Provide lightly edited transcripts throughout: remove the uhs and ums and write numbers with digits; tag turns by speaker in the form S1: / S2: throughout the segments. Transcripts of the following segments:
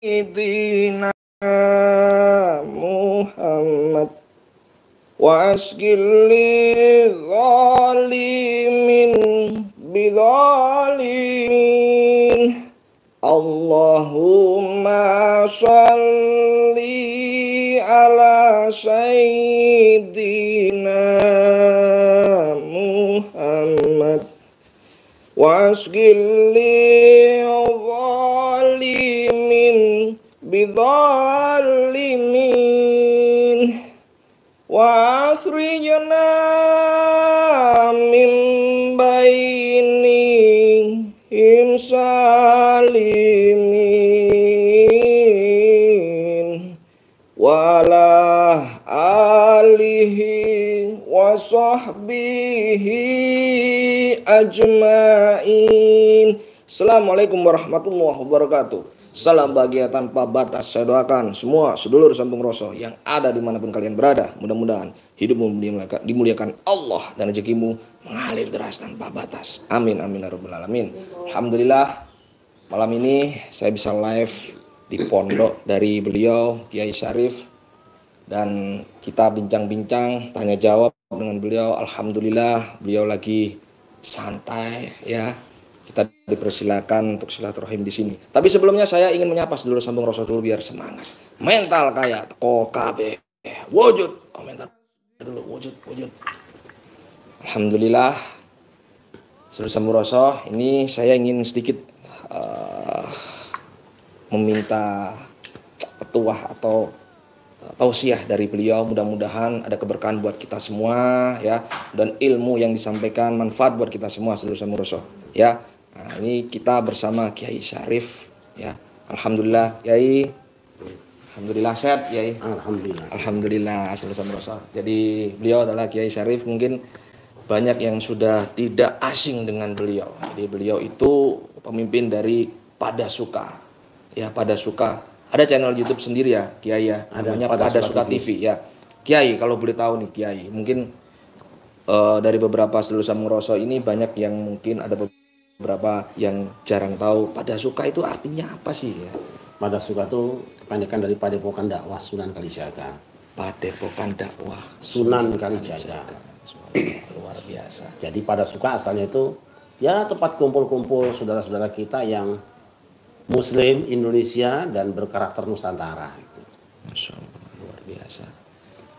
S1: سيدنا محمد وأشغل للظالمين بظالمين اللهم صل على سيدنا محمد وأشغل للظالمين بظالمين وأخرجنا من بينهم سالمين وعلى آله وصحبه ajma'in. Assalamualaikum warahmatullahi wabarakatuh. Salam bahagia tanpa batas. Saya doakan semua sedulur sambung rasa yang ada dimanapun kalian berada, mudah-mudahan hidupmu dimuliakan Allah dan rezekimu mengalir deras tanpa batas. Amin amin ya rabbal alamin. Alhamdulillah malam ini saya bisa live di pondok dari beliau Kiai Syarif dan kita bincang-bincang tanya jawab dengan beliau. Alhamdulillah beliau lagi santai ya. Kita dipersilakan untuk silaturahim di sini. Tapi sebelumnya saya ingin menyapa sedulur sambung rasa dulu biar semangat. Mental kayak teko KB. Wujud. Oh, mental dulu wujud. Alhamdulillah. Sedulur sambung rasa, ini saya ingin sedikit meminta petuah atau tausiah dari beliau. Mudah-mudahan ada keberkahan buat kita semua ya, dan ilmu yang disampaikan manfaat buat kita semua sedulur samurasa ya. Nah, ini kita bersama Kiai Syarif ya. Alhamdulillah Kiai. Alhamdulillah sehat Kiai. Alhamdulillah sedulur samurasa. Jadi beliau adalah Kiai Syarif, mungkin banyak yang sudah tidak asing dengan beliau. Jadi beliau itu pemimpin dari Pada Suka ya, Pada Suka. Ada channel YouTube sendiri ya Kiai ya, namanya Pada Suka TV ya. Kiai kalau boleh tahu nih Kiai, mungkin dari beberapa sedulur samurasa ini banyak yang mungkin ada beberapa yang jarang tahu Pada Suka itu artinya apa sih ya?
S2: Pada Suka itu kepanjangan dari Padepokan Dakwah Sunan Kalijaga.
S1: Padepokan Dakwah
S2: Sunan Kalijaga.
S1: Luar biasa.
S2: Jadi Pada Suka asalnya itu ya tempat kumpul-kumpul saudara-saudara kita yang Muslim Indonesia dan berkarakter Nusantara gitu.
S1: Masya Allah, luar biasa.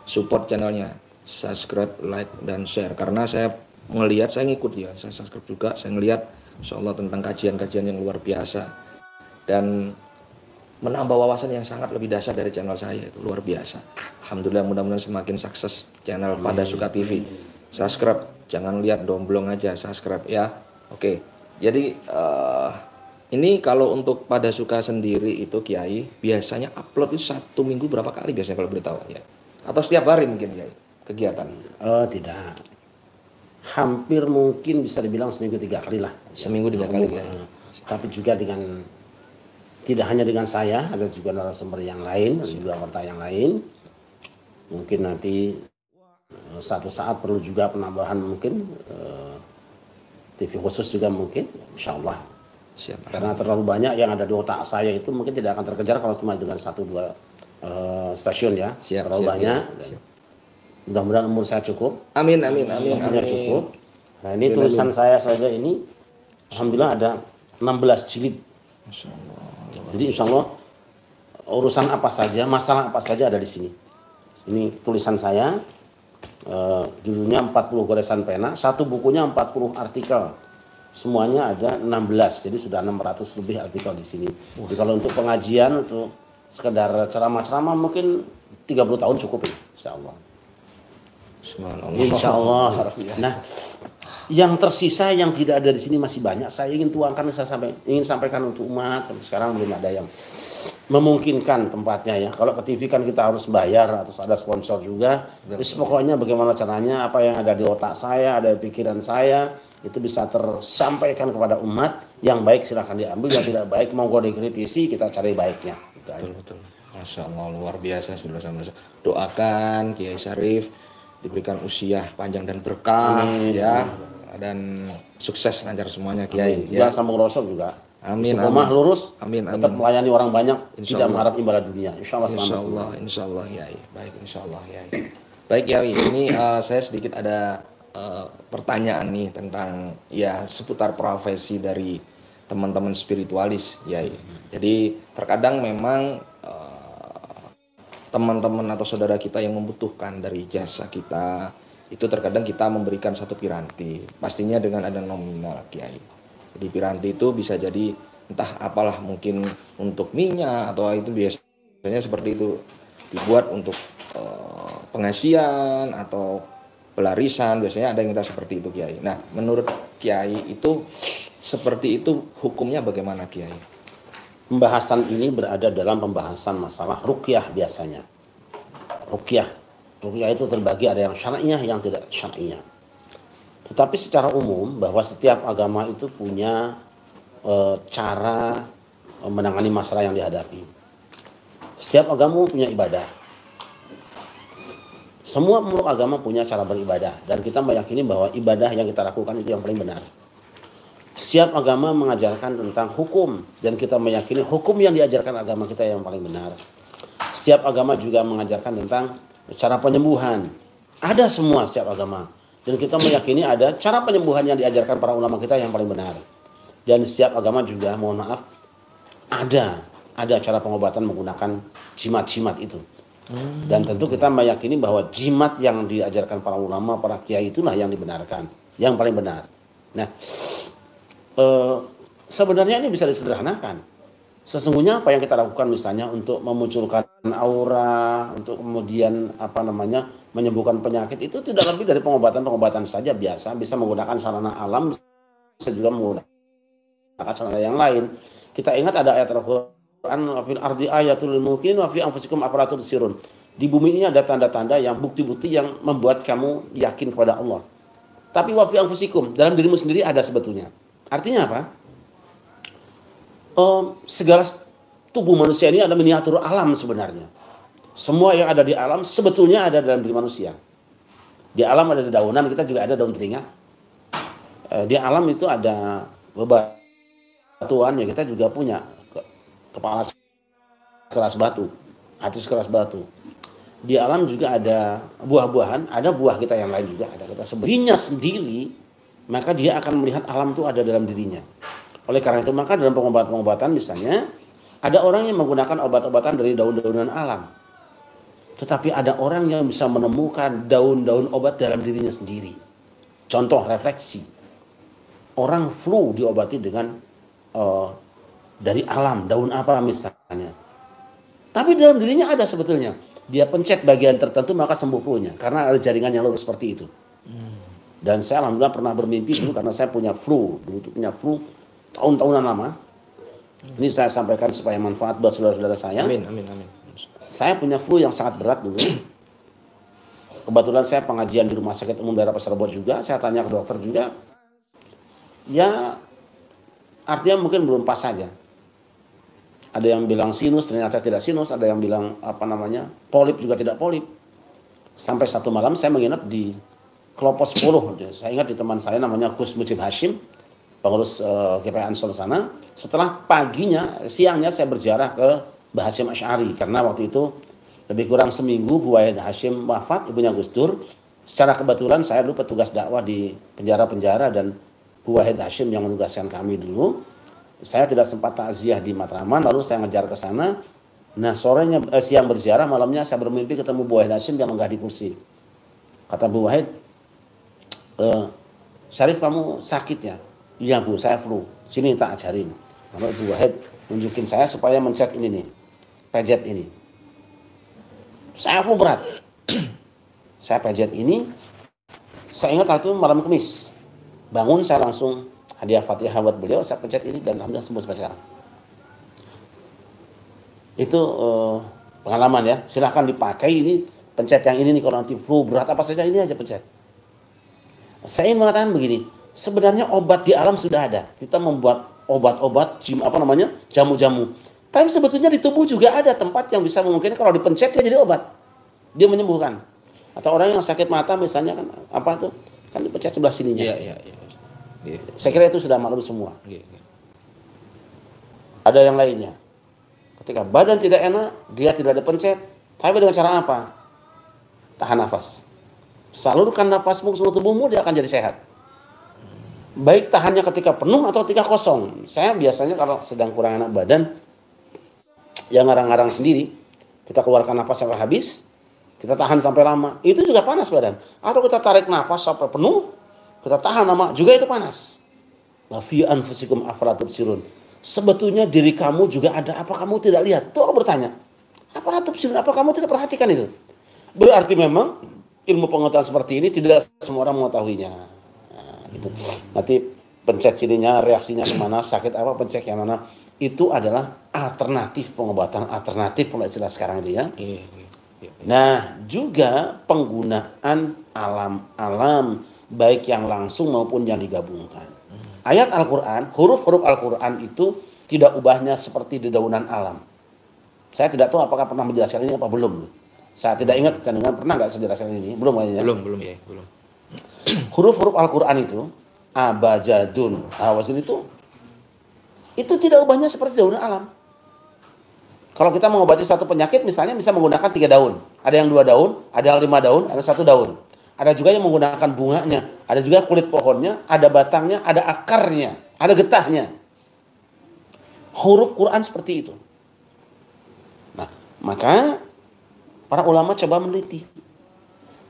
S1: Support channelnya, subscribe, like, dan share. Karena saya ngelihat, saya ngikut ya, saya subscribe juga, saya ngelihat Insya Allah tentang kajian-kajian yang luar biasa dan menambah wawasan yang sangat lebih dahsyat dari channel saya, itu luar biasa. Alhamdulillah, mudah-mudahan semakin sukses channel Pada Suka TV. Subscribe, jangan lihat domblong aja, subscribe ya. Oke, jadi ini kalau untuk Pada Suka sendiri itu Kiai biasanya upload itu 1 minggu berapa kali biasanya kalau boleh tahu ya? Atau setiap hari mungkin Kiai kegiatan?
S2: Tidak. Hampir mungkin bisa dibilang seminggu 3 kali lah.
S1: Seminggu 3 kali ya.
S2: Tapi juga dengan tidak hanya dengan saya, ada juga narasumber yang lain, ada juga warta yang lain. Mungkin nanti satu saat perlu juga penambahan mungkin TV khusus juga mungkin, insya Allah.
S1: Siap.
S2: Karena terlalu banyak yang ada di otak saya itu mungkin tidak akan terkejar kalau cuma dengan 1-2 stasiun ya. Terlalu banyak. Mudah-mudahan umur saya cukup.
S1: Amin.
S2: Cukup. Nah ini tulisan saya saja ini, alhamdulillah ada 16 jilid. Jadi insya Allah urusan apa saja, masalah apa saja ada di sini. Ini tulisan saya, judulnya 40 goresan pena, satu bukunya 40 artikel. Semuanya ada 16, jadi sudah 600 lebih artikel di sini. Jadi kalau untuk pengajian, untuk sekedar ceramah-ceramah mungkin 30 tahun cukup ya, insya Allah. Nah, yang tersisa yang tidak ada di sini masih banyak. Saya ingin tuangkan, ingin sampaikan untuk umat. Sampai sekarang belum ada yang memungkinkan tempatnya ya. Kalau ke TV kan kita harus bayar atau ada sponsor juga. Terus pokoknya bagaimana caranya, apa yang ada di otak saya, ada di pikiran saya, itu bisa tersampaikan kepada umat. Yang baik silahkan diambil, yang tidak baik monggo dikritisi, kita cari baiknya.
S1: Betul. Masya Allah, luar biasa. Doakan Kiai Syarif diberikan usia panjang dan berkah ya, dan sukses lancar semuanya Kiai.
S2: Juga sambung rosok juga
S1: Amin,
S2: istiqomah
S1: amin.
S2: lurus,
S1: Amin,
S2: tetap
S1: amin.
S2: melayani orang banyak,
S1: Insya
S2: tidak
S1: Allah.
S2: mengharap imbalan dunia. Insya Allah
S1: Insya
S2: selamat.
S1: Allah, insya Allah, Yai. Baik, insya Allah, Yai. Baik, Yai. Ini saya sedikit ada pertanyaan nih tentang ya seputar profesi dari teman-teman spiritualis, Yai. Jadi terkadang memang teman-teman atau saudara kita yang membutuhkan dari jasa kita, itu terkadang kita memberikan satu piranti, pastinya dengan ada nominal, Kiai. Jadi piranti itu bisa jadi entah apalah, mungkin untuk minyak atau itu biasanya seperti itu dibuat untuk pengasian atau pelarisan, biasanya ada yang minta seperti itu, Kiai. Nah, menurut Kiai itu seperti itu hukumnya bagaimana, Kiai?
S2: Pembahasan ini berada dalam pembahasan masalah ruqyah biasanya. Ruqyah itu terbagi ada yang syar'iyah, yang tidak syar'iyah. Tetapi secara umum bahwa setiap agama itu punya cara menangani masalah yang dihadapi. Setiap agama punya ibadah. Semua makhluk agama punya cara beribadah dan kita meyakini bahwa ibadah yang kita lakukan itu yang paling benar. Setiap agama mengajarkan tentang hukum dan kita meyakini hukum yang diajarkan agama kita yang paling benar. Setiap agama juga mengajarkan tentang cara penyembuhan. Ada semua setiap agama. Dan kita meyakini ada cara penyembuhan yang diajarkan para ulama kita yang paling benar. Dan setiap agama juga, mohon maaf, ada cara pengobatan menggunakan jimat-jimat itu. Dan tentu kita meyakini bahwa jimat yang diajarkan para ulama, para kiai itulah yang dibenarkan, yang paling benar. Nah, sebenarnya ini bisa disederhanakan. Sesungguhnya apa yang kita lakukan misalnya untuk memunculkan aura, untuk kemudian menyembuhkan penyakit itu tidak lebih dari pengobatan saja biasa, bisa menggunakan sarana alam, bisa juga menggunakan sarana yang lain. Kita ingat ada ayat Al-Qur'an, fil ardi ayatul mungkin wa fi anfusikum afala tubsirun. Di bumi ini ada tanda-tanda yang bukti-bukti yang membuat kamu yakin kepada Allah. Tapi wa fi anfusikum, dalam dirimu sendiri ada sebetulnya. Artinya apa? Segala tubuh manusia ini adalah miniatur alam sebenarnya. Semua yang ada di alam sebetulnya ada dalam diri manusia. Di alam ada dedaunan, kita juga ada daun telinga. Di alam itu ada bebatuan, ya kita juga punya kepala sekeras batu, hati sekeras batu. Di alam juga ada buah-buahan, ada buah kita yang lain juga ada. Kita sebetulnya sendiri, maka dia akan melihat alam itu ada dalam dirinya. Oleh karena itu maka dalam pengobatan misalnya ada orang yang menggunakan obat-obatan dari daun-daunan alam. Tetapi ada orang yang bisa menemukan daun-daun obat dalam dirinya sendiri. Contoh refleksi. Orang flu diobati dengan dari alam, daun apa misalnya. Tapi dalam dirinya ada sebetulnya. Dia pencet bagian tertentu maka sembuh flu-nya karena ada jaringan yang lurus seperti itu. Dan saya alhamdulillah pernah bermimpi dulu karena saya punya flu, tahun-tahunan lama. Ini saya sampaikan supaya manfaat buat saudara-saudara saya.
S1: Amin.
S2: Saya punya flu yang sangat berat dulu. Kebetulan saya pengajian di Rumah Sakit Umum Daerah Pasar Bo juga. Saya tanya ke dokter juga. Ya, artinya mungkin belum pas saja. Ada yang bilang sinus, ternyata tidak sinus. Ada yang bilang polip juga tidak polip. Sampai satu malam saya menginap di Kelopo 10. Saya ingat di teman saya namanya Gus Mujib Hashim, pengurus GPI Ansor sana. Setelah siangnya saya berziarah ke Mbah Hashim Asy'ari karena waktu itu lebih kurang seminggu Bu Wahid Hashim wafat, ibunya Gus Dur. Secara kebetulan saya dulu petugas dakwah di penjara-penjara dan Bu Wahid Hashim yang menugaskan kami dulu. Saya tidak sempat takziah di Matraman, lalu saya ngejar ke sana. Nah, siang berziarah, malamnya saya bermimpi ketemu Bu Wahid Hashim yang menggadi kursi. Kata Bu Wahid, Syarif kamu sakit ya? Iya Bu, saya flu. Sini tak ajarin. Lalu Bu Wahid tunjukin saya supaya mencet ini nih, pejet ini. Saya flu berat. Saya pejet ini. Saya ingat waktu itu malam Kamis. Bangun saya langsung hadiah Fatihah buat beliau, saya pencet ini dan alhamdulillah sembuh sampai sekarang. Itu pengalaman ya. Silahkan dipakai ini, pencet yang ini nih kalau nanti flu berat apa saja ini aja pencet. Saya ingin mengatakan begini, sebenarnya obat di alam sudah ada. Kita membuat obat-obat, jamu-jamu. Tapi sebetulnya di tubuh juga ada tempat yang bisa memungkinkan kalau dipencet dia jadi obat. Dia menyembuhkan. Atau orang yang sakit mata misalnya kan kan dipencet sebelah sininya.
S1: Iya.
S2: Saya kira itu sudah maklum semua. Ada yang lainnya. Ketika badan tidak enak, dia tidak ada pencet. Tapi dengan cara apa? Tahan nafas. Salurkan nafasmu ke seluruh tubuhmu, dia akan jadi sehat. Baik tahannya ketika penuh atau ketika kosong. Saya biasanya kalau sedang kurang enak badan, yang ngarang-ngarang sendiri, kita keluarkan nafas sampai habis, kita tahan sampai lama, itu juga panas badan. Atau kita tarik nafas sampai penuh, kita tahan lama, juga itu panas. Wa fi anfusikum afala tubsirun. Sebetulnya diri kamu juga ada, apa kamu tidak lihat? Tuh Allah bertanya, afala tubsirun, apa kamu tidak perhatikan itu? Berarti memang ilmu pengetahuan seperti ini tidak semua orang mengetahuinya. Nah, gitu. Nanti pencet sininya, reaksinya kemana, sakit apa, pencet yang mana, itu adalah alternatif pengobatan, alternatif kalau istilah sekarang itu ya. Nah, juga penggunaan alam-alam, baik yang langsung maupun yang digabungkan. Ayat Al-Quran, huruf-huruf Al-Quran itu tidak ubahnya seperti dedaunan alam. Saya tidak tahu apakah pernah menjelaskan ini apa belum. Saya tidak ingat, jangan pernah nggak saya jelaskan ini? Belum kayaknya.
S1: Belum ya, belum.
S2: Huruf-huruf Al-Quran itu, abajadun, awasin itu tidak ubahnya seperti dedaunan alam. Kalau kita mengobati satu penyakit, misalnya bisa menggunakan 3 daun. Ada yang 2 daun, ada yang 5 daun, ada 1 daun. Ada juga yang menggunakan bunganya, ada juga kulit pohonnya, ada batangnya, ada akarnya, ada getahnya. Huruf Quran seperti itu. Nah, maka para ulama coba meneliti.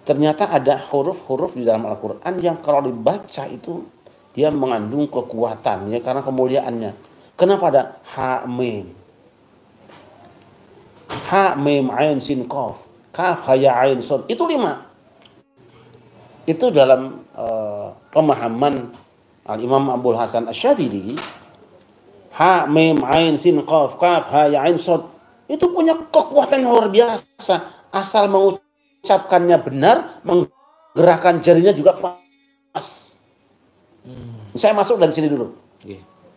S2: Ternyata ada huruf-huruf di dalam Al-Quran yang kalau dibaca itu dia mengandung kekuatan ya, karena kemuliaannya. Kenapa ada ha mim? Ha mim ain sin qaf, kaf ha ya ain sad. Itu 5. Itu dalam pemahaman Al-Imam Abdul Hasan Asy-Syadzili, ha mim ain sin qaf kaf ha ya ain sad itu punya kekuatan yang luar biasa. Asal mengucapkannya benar, menggerakkan jarinya juga pas. Saya masuk dari sini dulu.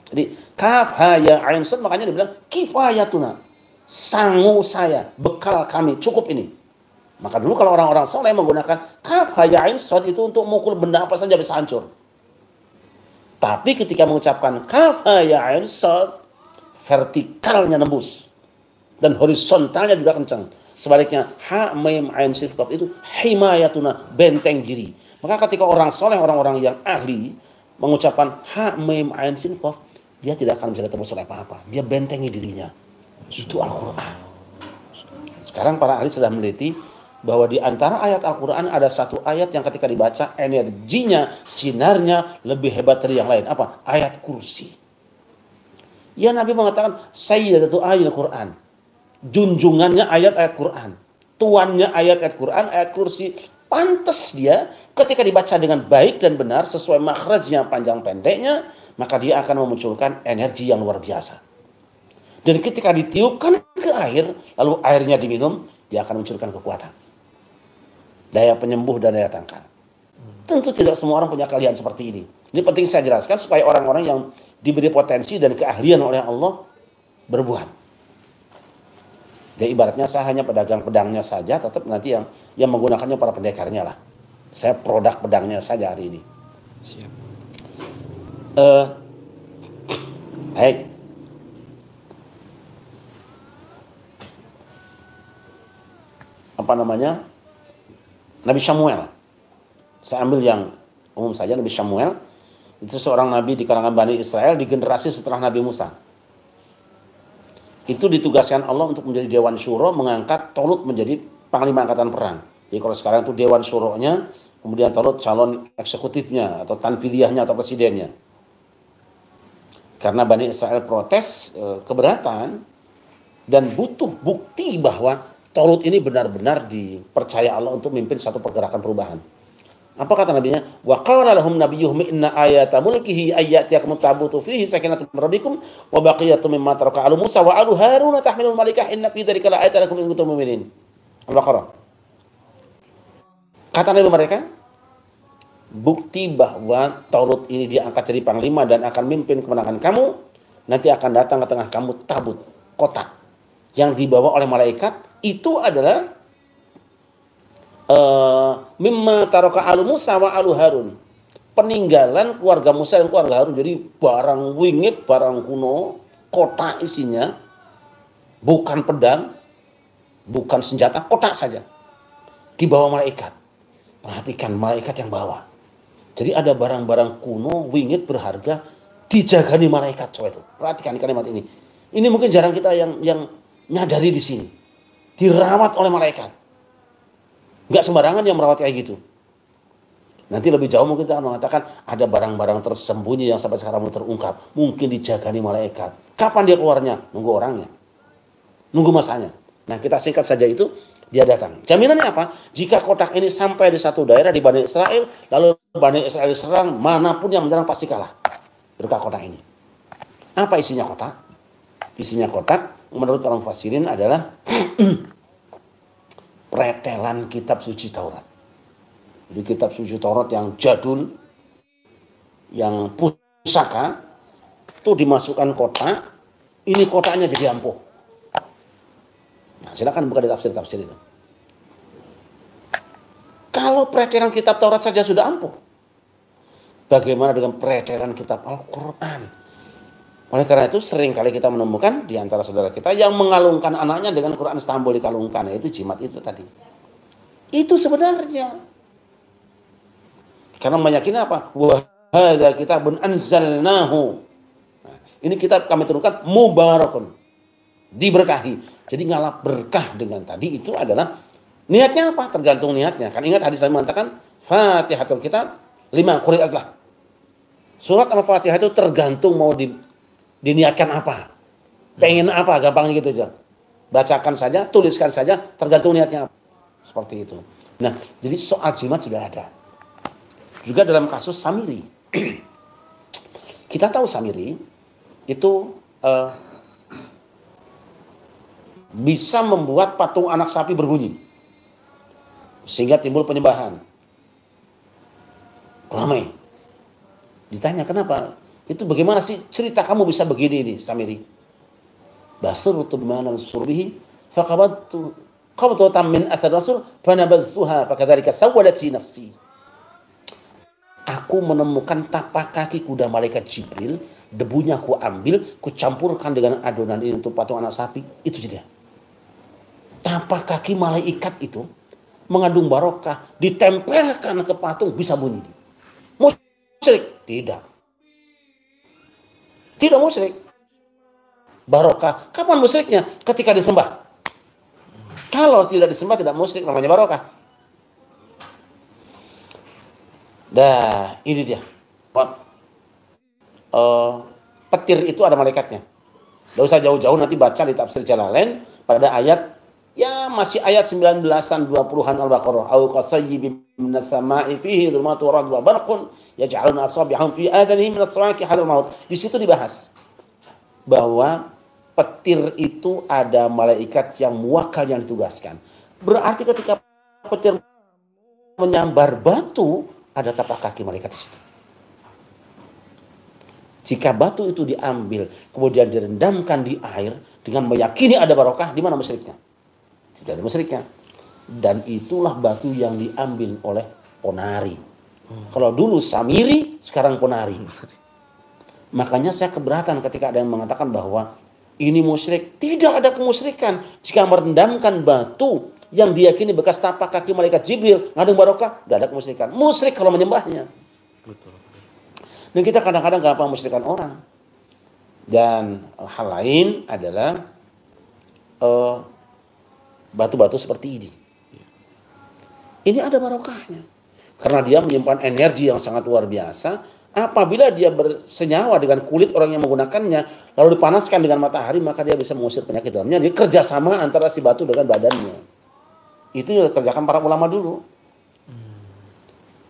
S2: Jadi kaf ha ya ain sad, makanya dibilang kifayatuna, sangu saya, bekal kami, cukup ini. Maka dulu kalau orang-orang soleh menggunakan kaf ha ya ain sad itu untuk memukul benda apa saja bisa hancur. Tapi ketika mengucapkan kaf ha ya ain sad, vertikalnya nembus dan horizontalnya juga kencang. Sebaliknya ha mim ain sin qaf itu himayatuna, benteng diri. Maka ketika orang soleh, orang-orang yang ahli mengucapkan ha mim ain sin qaf, dia tidak akan bisa ditembus oleh apa-apa. Dia bentengi dirinya. Itu Al-Quran. Sekarang para ahli sudah meneliti bahwa di antara ayat Al-Quran ada satu ayat yang ketika dibaca energinya, sinarnya lebih hebat dari yang lain. Apa? Ayat kursi. Ya, Nabi mengatakan sayyidatu ayatul Quran. Junjungannya ayat-ayat Quran. Tuannya ayat-ayat Quran, ayat kursi. Pantas dia ketika dibaca dengan baik dan benar sesuai makhrajnya, panjang pendeknya, maka dia akan memunculkan energi yang luar biasa. Dan ketika ditiupkan ke air, lalu airnya diminum, dia akan munculkan kekuatan. Daya penyembuh dan daya tangkal. Tentu tidak semua orang punya keahlian seperti ini. Ini penting saya jelaskan supaya orang-orang yang diberi potensi dan keahlian oleh Allah berbuat. Dia ibaratnya saya hanya pedagang pedangnya saja, tetap nanti yang menggunakannya para pendekarnya lah. Saya produk pedangnya saja hari ini.
S1: Siap.
S2: Baik. Apa namanya? Nabi Samuel. Saya ambil yang umum saja. Nabi Samuel itu seorang nabi di kalangan Bani Israel di generasi setelah Nabi Musa. Itu ditugaskan Allah untuk menjadi Dewan Syuro, mengangkat Tolut menjadi panglima angkatan perang. Jadi kalau sekarang itu Dewan Syuronya, kemudian Tolut calon eksekutifnya atau tanfidiyahnya atau presidennya. Karena Bani Israel protes keberatan dan butuh bukti bahwa Tolut ini benar-benar dipercaya Allah untuk memimpin satu pergerakan perubahan. Apa kata nabinya? Wa qala lahum nabiyyuhum inna ayata mulkihi ayyatiyakum tabutu fihi sakinatun min rabbikum wa baqiyatun mimma taraka alu Musa wa alu Harun tahmilul malaikah inna fi dzalika laayatan lakum in kuntum mu'minin. Al-Baqarah. Kata nabi mereka, bukti bahwa Tolut ini diangkat jadi panglima dan akan memimpin kemenangan kamu, nanti akan datang ke tengah kamu tabut, kotak yang dibawa oleh malaikat. Itu adalah mimma taraka alu Musa wa alu Harun, peninggalan keluarga Musa dan keluarga Harun. Jadi barang wingit, barang kuno, kotak isinya bukan pedang, bukan senjata, kotak saja. Dibawa malaikat. Perhatikan malaikat yang bawa. Jadi ada barang-barang kuno, wingit, berharga, dijagani malaikat. Coba itu. Perhatikan kalimat ini. Ini mungkin jarang kita yang nyadari di sini. Dirawat oleh malaikat. Nggak sembarangan yang merawat kayak gitu. Nanti lebih jauh mungkin kita akan mengatakan ada barang-barang tersembunyi yang sampai sekarang belum terungkap. Mungkin dijagani malaikat. Kapan dia keluarnya? Nunggu orangnya. Nunggu masanya. Nah, kita singkat saja itu, dia datang. Jaminannya apa? Jika kotak ini sampai di satu daerah di Bani Israel, lalu Bani Israel serang, manapun yang menyerang pasti kalah. Berkah kotak ini. Apa isinya kotak? Isinya kotak, menurut para mufassirin adalah pretelan kitab suci Taurat. Di kitab suci Taurat yang jadul, yang pusaka, itu dimasukkan kotak, ini kotaknya jadi ampuh. Nah, silakan buka di tafsir-tafsir itu. Kalau peredaran kitab Taurat saja sudah ampuh, bagaimana dengan peredaran kitab Al-Quran? Oleh karena itu sering kali kita menemukan di antara saudara kita yang mengalungkan anaknya dengan Quran Istanbul dikalungkan, yaitu jimat itu tadi. Itu sebenarnya. Karena meyakini apa? Wa hadza kitabun anzalnahu. Nah, ini kitab kami turunkan mubarakun. Diberkahi. Jadi ngalap berkah dengan tadi itu adalah niatnya apa? Tergantung niatnya. Kan ingat hadis saya mengatakan Fatihatul Kitab 5 qiraatlah. Surat Al-Fatihah itu tergantung mau diniatkan apa. Pengen apa, gampangnya gitu aja. Bacakan saja, tuliskan saja, tergantung niatnya apa. Seperti itu. Nah, jadi soal jimat sudah ada. Juga dalam kasus Samiri. Kita tahu Samiri itu bisa membuat patung anak sapi berbunyi. Sehingga timbul penyembahan. Ramai. Ditanya kenapa? Itu bagaimana sih cerita kamu bisa begini nih Samiri? Basurtu bimana surbihi faqabattu qabdatan min athar rasul fanabadtuha fakadzalika sawwadati nafsi. Aku menemukan tapak kaki kuda malaikat Jibril, debunya aku ambil, ku campurkan dengan adonan ini untuk patung anak sapi, itu jadi. Tapak kaki malaikat itu mengandung barokah, ditempelkan ke patung bisa bunyi. Musyrik? Tidak. Tidak musyrik. Barokah. Kapan musyriknya? Ketika disembah. Kalau tidak disembah tidak musyrik, namanya barokah. Dah, ini dia. Petir itu ada malaikatnya. Tidak usah jauh-jauh, nanti baca di tafsir Jalalain pada ayat, ya masih ayat 19-an 20-an Al-Baqarah. Au qasayyibin minas sama'i fihi dhulumatu wa ra'dun wa barqun yaj'aluna asabi'ahum fi adhanihim minas sawa'iqi hadal maut. Di situ dibahas bahwa petir itu ada malaikat yang muwakkal yang ditugaskan. Berarti ketika petir menyambar batu, ada tapak kaki malaikat di situ. Jika batu itu diambil, kemudian direndamkan di air dengan meyakini ada barokah, di mana musyriknya? Tidak ada musyriknya. Dan itulah batu yang diambil oleh Ponari. Kalau dulu Samiri, sekarang Ponari. Makanya saya keberatan ketika ada yang mengatakan bahwa ini musyrik. Tidak ada kemusyrikan jika merendamkan batu yang diyakini bekas tapak kaki malaikat Jibril ngandung barokah, tidak ada kemusyrikan. Musyrik kalau menyembahnya. Betul. Dan kita kadang-kadang gampang musyrikan orang. Dan hal lain adalah batu-batu seperti ini. Ini ada barokahnya. Karena dia menyimpan energi yang sangat luar biasa. Apabila dia bersenyawa dengan kulit orang yang menggunakannya, lalu dipanaskan dengan matahari, maka dia bisa mengusir penyakit dalamnya. Dia kerjasama antara si batu dengan badannya. Itu yang dikerjakan para ulama dulu.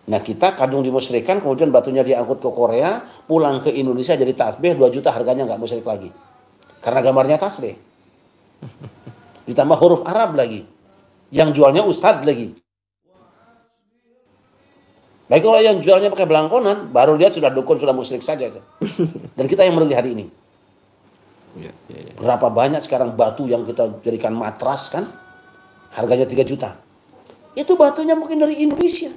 S2: Nah, kita kadung dimusyrikan, kemudian batunya diangkut ke Korea, pulang ke Indonesia jadi tasbih 2 juta harganya, nggak musyrik lagi. Karena gambarnya tasbih. Ditambah huruf Arab lagi. Yang jualnya ustadz lagi. Baik kalau yang jualnya pakai belangkonan, baru lihat sudah dukun, sudah musyrik saja. Dan kita yang merugi hari ini. Berapa banyak sekarang batu yang kita jadikan matras kan? Harganya 3 juta. Itu batunya mungkin dari Indonesia.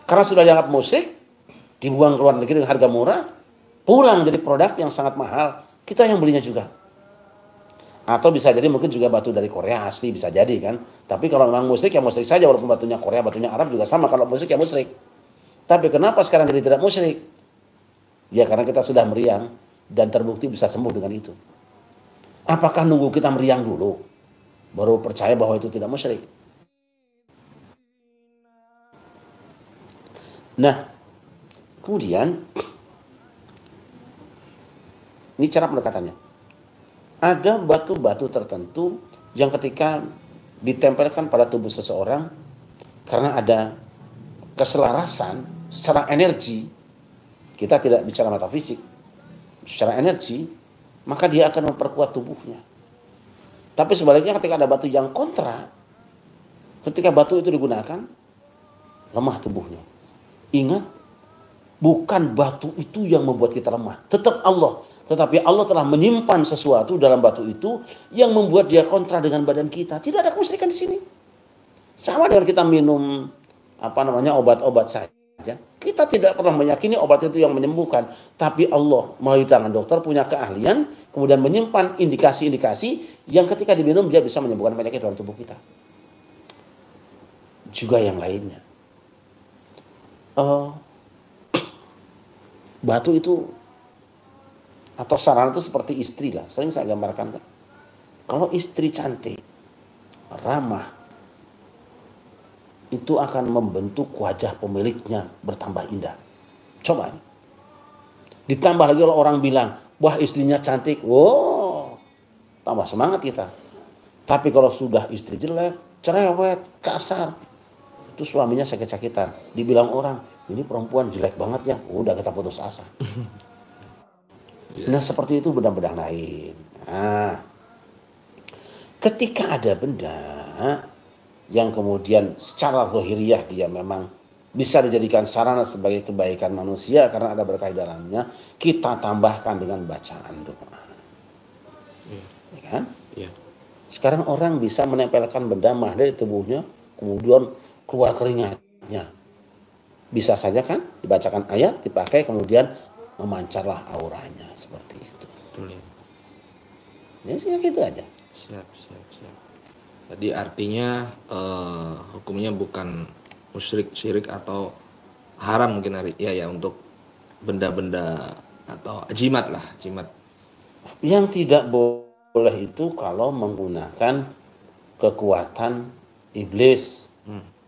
S2: Karena sudah dianggap musyrik, dibuang ke luar negeri dengan harga murah, pulang jadi produk yang sangat mahal, kita yang belinya juga. Atau bisa jadi mungkin juga batu dari Korea asli, bisa jadi kan. Tapi kalau memang musyrik ya musyrik saja, walaupun batunya Korea, batunya Arab juga sama, kalau musyrik ya musyrik. Tapi kenapa sekarang jadi tidak musyrik? Ya karena kita sudah meriang dan terbukti bisa sembuh dengan itu. Apakah nunggu kita meriang dulu baru percaya bahwa itu tidak musyrik? Nah, kemudian ini cara pendekatannya. Ada batu-batu tertentu yang ketika ditempelkan pada tubuh seseorang, karena ada keselarasan secara energi, kita tidak bicara metafisik, secara energi, maka dia akan memperkuat tubuhnya. Tapi sebaliknya ketika ada batu yang kontra, ketika batu itu digunakan, lemah tubuhnya. Ingat, bukan batu itu yang membuat kita lemah, tetap Allah. Tetapi Allah telah menyimpan sesuatu dalam batu itu yang membuat dia kontra dengan badan kita. Tidak ada kemusyrikan di sini. Sama dengan kita minum obat-obat saja. Kita tidak pernah meyakini obat itu yang menyembuhkan, tapi Allah melalui tangan dokter punya keahlian, kemudian menyimpan indikasi-indikasi yang ketika diminum dia bisa menyembuhkan penyakit dalam tubuh kita. Juga yang lainnya. Batu itu atau sarana itu seperti istri lah, sering saya gambarkan kan. Kalau istri cantik, ramah, itu akan membentuk wajah pemiliknya bertambah indah. Coba ini. Ditambah lagi kalau orang bilang, wah istrinya cantik, wow, tambah semangat kita. Tapi kalau sudah istri jelek, cerewet, kasar, itu suaminya sakit-sakitan. Dibilang orang, ini perempuan jelek banget ya, udah kita putus asa. Nah seperti itu benda-benda lain. Nah, ketika ada benda yang kemudian secara zahiriyah dia memang bisa dijadikan sarana sebagai kebaikan manusia karena ada berkah dalamnya, kita tambahkan dengan bacaan doa. Ya kan? Ya. Sekarang orang bisa menempelkan benda mahda di tubuhnya, kemudian keluar keringatnya. Bisa saja kan dibacakan ayat, dipakai, kemudian memancarlah auranya seperti itu. Betul. Ya gitu aja.
S1: Siap. Jadi artinya hukumnya bukan musyrik, syirik atau haram mungkin ya untuk benda-benda atau jimat lah, jimat.
S2: Yang tidak boleh itu kalau menggunakan kekuatan iblis,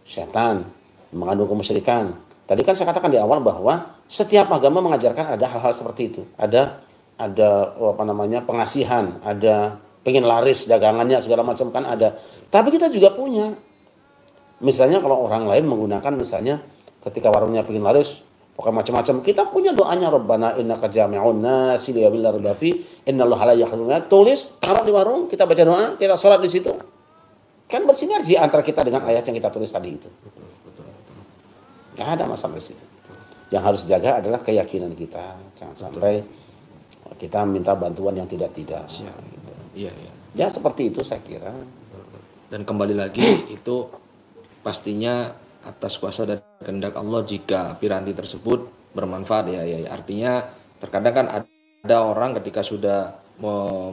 S2: setan, mengandung kemusyrikan. Tadi kan saya katakan di awal bahwa setiap agama mengajarkan ada hal-hal seperti itu. Ada pengasihan, ada pengen laris dagangannya segala macam kan ada. Tapi kita juga punya. Misalnya kalau orang lain menggunakan misalnya ketika warungnya pengen laris pokoknya macam-macam, kita punya doanya Rabbana innaka jami'un nasi liyaumin la raiba fihi innallaha la yakhluqu. Tulis, taruh di warung, kita baca doa, kita sholat di situ. Kan bersinergi antara kita dengan ayat yang kita tulis tadi itu. Betul. Nggak ada masalah di situ. Yang harus dijaga adalah keyakinan kita. Jangan sampai kita minta bantuan yang tidak-tidak. Gitu. Iya. Ya seperti itu saya kira.
S1: Dan kembali lagi itu pastinya atas kuasa dan kehendak Allah jika piranti tersebut bermanfaat ya. Artinya terkadang kan ada orang ketika sudah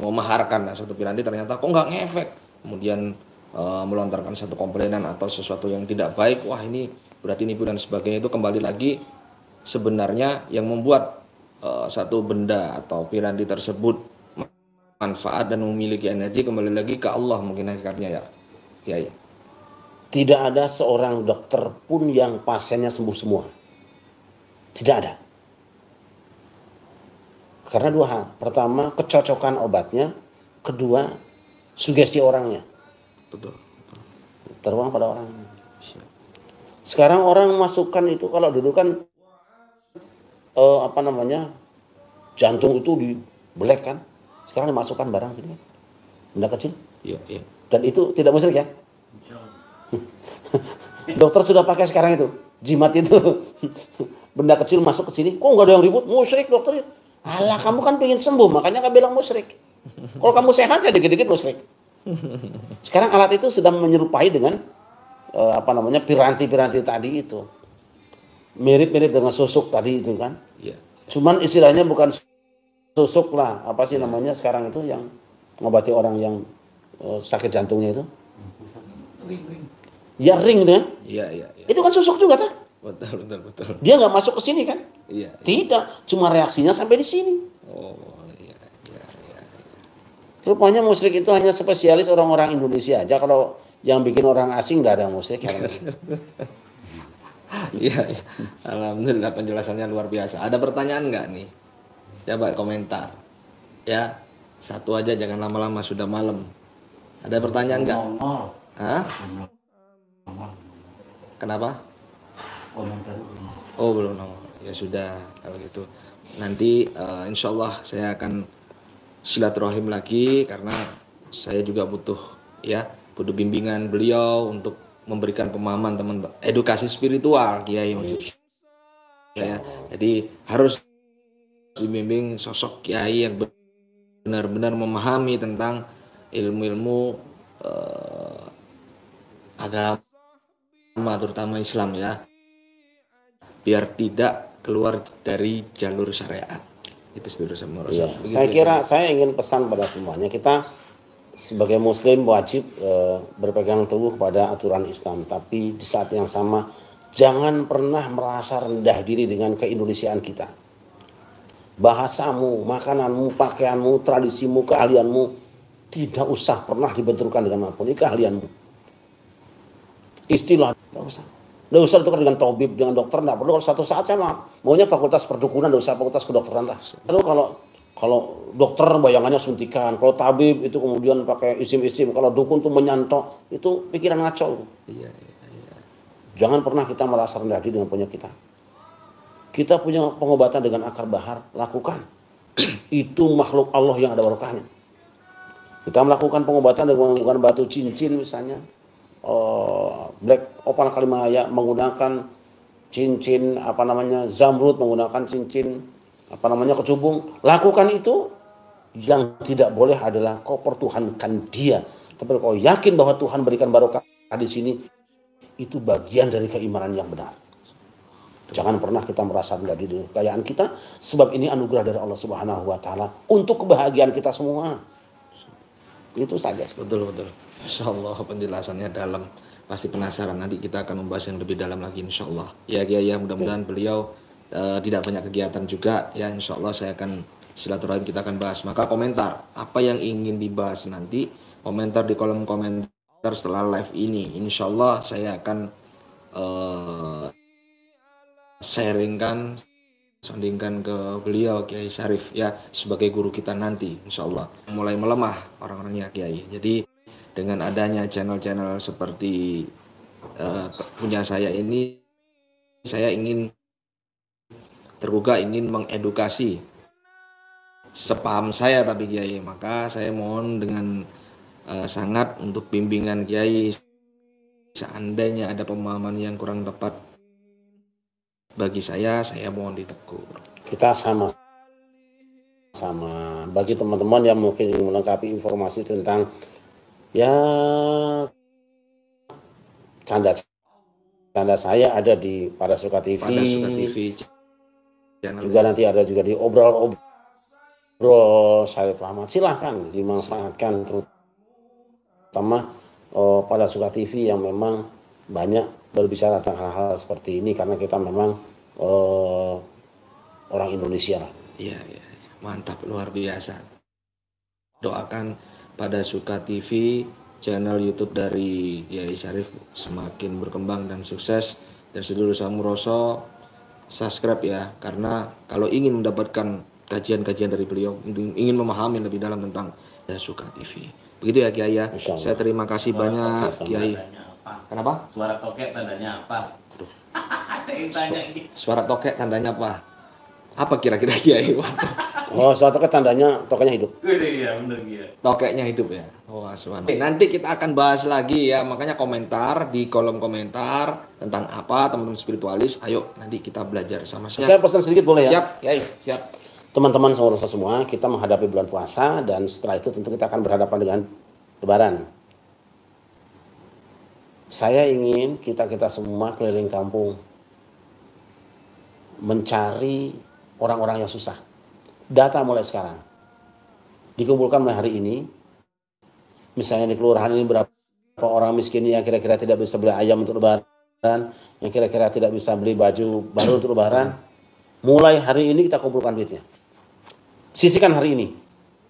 S1: memaharkan satu piranti ternyata kok nggak ngefek. Kemudian melontarkan satu komplainan atau sesuatu yang tidak baik. Wah ini berarti nipu dan sebagainya. Itu kembali lagi sebenarnya yang membuat satu benda atau piranti tersebut manfaat dan memiliki energi kembali lagi ke Allah mungkin hakikatnya ya.
S2: Tidak ada seorang dokter pun yang pasiennya sembuh semua. Tidak ada. Karena dua hal. Pertama, kecocokan obatnya. Kedua, sugesti orangnya. Betul. Teruang pada orangnya. Sekarang orang masukkan itu, kalau dulu kan jantung itu dibelek kan. Sekarang dimasukkan barang sini. Benda kecil. Iya. Dan itu tidak musyrik ya. Dokter sudah pakai sekarang itu. Jimat itu. Benda kecil masuk ke sini. Kok nggak ada yang ribut? Musyrik dokter. Alah kamu kan pengen sembuh. Makanya nggak bilang musyrik. Kalau kamu sehat ya dikit-dikit musyrik. Sekarang alat itu sudah menyerupai dengan piranti-piranti tadi itu. Mirip-mirip dengan susuk tadi itu kan. Iya. Cuman istilahnya bukan susuk lah, apa sih namanya sekarang itu yang ngobati orang yang sakit jantungnya itu? Ya ring itu ya.
S1: Iya, iya, iya.
S2: Itu kan susuk juga kan?
S1: Betul, betul, betul.
S2: Dia nggak masuk ke sini kan?
S1: Iya.
S2: Tidak, cuma reaksinya sampai di sini.
S1: Oh, iya, iya, iya.
S2: Rupanya musyrik itu hanya spesialis orang-orang Indonesia aja. Kalau yang bikin orang asing nggak ada musyrik.
S1: Iya, alhamdulillah penjelasannya luar biasa. Ada pertanyaan nggak nih? Coba komentar. Ya, satu aja, jangan lama-lama, sudah malam. Ada pertanyaan nggak? Hah? Kenapa? Oh, belum nongol. Ya sudah, kalau gitu. Nanti insya Allah saya akan silaturahim lagi karena saya juga butuh butuh bimbingan beliau untuk memberikan pemahaman teman edukasi spiritual Kiai maksud saya. Jadi harus dibimbing sosok Kiai yang benar-benar memahami tentang ilmu-ilmu agama terutama Islam ya. Biar tidak keluar dari jalur syariat. Itu sedulur sama
S2: Ya, saya ingin pesan pada semuanya, kita sebagai muslim wajib berpegang teguh pada aturan Islam, tapi di saat yang sama jangan pernah merasa rendah diri dengan keindonesiaan kita. Bahasamu, makananmu, pakaianmu, tradisimu, keahlianmu tidak usah pernah dibenturkan dengan apapun. Ini keahlianmu. Istilah tidak usah. Tidak usah ditukar dengan tabib, dengan dokter, tidak perlu. Kalau satu saat saya maunya fakultas perdukunan, tidak usah fakultas kedokteran lah. Lalu kalau dokter bayangannya suntikan, kalau tabib itu kemudian pakai isim-isim, kalau dukun itu menyantok, itu pikiran ngaco.
S1: Iya, iya, iya.
S2: Jangan pernah kita merasa rendah diri dengan punya kita. Kita punya pengobatan dengan akar bahar, lakukan. Itu makhluk Allah yang ada barokahnya. Kita melakukan pengobatan dengan menggunakan batu cincin misalnya. Black Opal Kalimaya menggunakan cincin zamrud, menggunakan cincin kecubung. Lakukan itu. Yang tidak boleh adalah kau pertuhankan dia. Tapi kau yakin bahwa Tuhan berikan barokah di sini, itu bagian dari keimanan yang benar. Jangan pernah kita merasa rendah diri kekayaan kita, sebab ini anugerah dari Allah Subhanahu wa taala untuk kebahagiaan kita semua. Itu saja.
S1: Betul, betul. Insyaallah penjelasannya dalam. Pasti penasaran, nanti kita akan membahas yang lebih dalam lagi insyaallah. Ya Kiai ya, mudah-mudahan beliau tidak banyak kegiatan juga ya, insyaallah saya akan silaturahim, kita akan bahas. Maka komentar apa yang ingin dibahas nanti, komentar di kolom komentar setelah live ini. Insyaallah saya akan sandingkan ke beliau Kiai Syarif ya, sebagai guru kita nanti insyaallah. Mulai melemah orang-orangnya Kiai. Jadi dengan adanya channel-channel seperti punya saya ini, saya ingin tergugah, ingin mengedukasi sepaham saya tapi Kiai. Maka saya mohon dengan sangat untuk bimbingan Kiai. Seandainya ada pemahaman yang kurang tepat bagi saya mohon ditegur.
S2: Kita sama bagi teman-teman yang mungkin ingin melengkapi informasi tentang canda saya ada di Pada Suka TV. Juga nanti ada juga di obrol Syarif Rahmat. Silahkan dimanfaatkan, terutama Pada Suka TV yang memang banyak berbicara tentang hal-hal seperti ini, karena kita memang orang Indonesia lah.
S1: Iya, mantap, luar biasa. Doakan Pada Suka TV, channel YouTube dari Kiai Syarif semakin berkembang dan sukses, dan sedulur Samuroso subscribe ya, karena kalau ingin mendapatkan kajian-kajian dari beliau, ingin memahami lebih dalam tentang Pada Suka TV. Begitu ya Kiai ya. Saya terima kasih banyak Kiai. Kenapa?
S3: Suara tokek tandanya apa?
S1: Suara tokek tandanya apa? Apa kira-kira Kiai?
S2: Suara tokek tandanya tokeknya hidup.
S3: Iya, benar Kiai.
S1: Tokeknya hidup ya. Nanti kita akan bahas lagi ya, makanya komentar di kolom komentar tentang apa teman-teman spiritualis. Ayo nanti kita belajar sama-sama.
S2: Saya pesan sedikit boleh ya?
S1: Siap, Kiai, siap.
S2: Teman-teman semua, kita menghadapi bulan puasa dan setelah itu tentu kita akan berhadapan dengan Lebaran. Saya ingin kita semua keliling kampung mencari orang-orang yang susah. data mulai sekarang. Dikumpulkan mulai hari ini. Misalnya di kelurahan ini berapa orang miskin yang kira-kira tidak bisa beli ayam untuk lebaran, yang kira-kira tidak bisa beli baju baru untuk lebaran. Mulai hari ini kita kumpulkan duitnya. Sisihkan hari ini.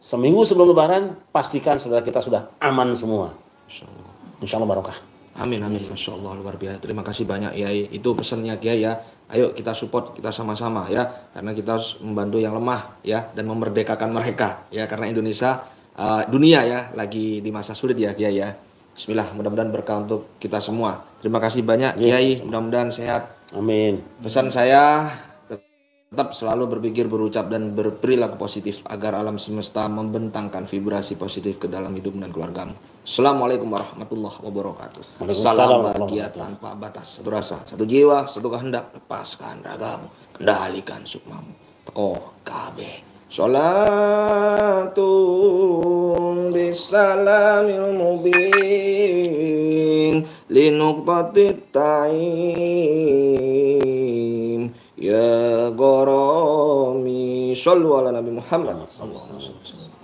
S2: Seminggu sebelum lebaran, pastikan saudara kita sudah aman semua. Insya Allah barokah.
S1: Amin, amin. Masya Allah, luar biasa. Terima kasih banyak Kiai. Itu pesannya Kiai ya. Ayo kita support, kita sama-sama ya. Karena kita harus membantu yang lemah ya. Dan memerdekakan mereka ya. Karena Indonesia, dunia ya, lagi di masa sulit ya Kiai ya. Bismillah, mudah-mudahan berkah untuk kita semua. Terima kasih banyak Kiai, mudah-mudahan sehat.
S2: Amin.
S1: Pesan saya, tetap selalu berpikir, berucap, dan berperilaku positif agar alam semesta membentangkan vibrasi positif ke dalam hidup dan keluargamu. Assalamualaikum warahmatullahi wabarakatuh. Salam bahagia tanpa batas. Satu rasa, satu jiwa, satu kehendak. Lepaskan ragamu, kendalikan sukmamu. Teko kabeh. Sholatun bisalamil mubin linuqtatit ta'im ya gharami. Shallu ala Nabi Muhammad sallallahu alaihi wasallam.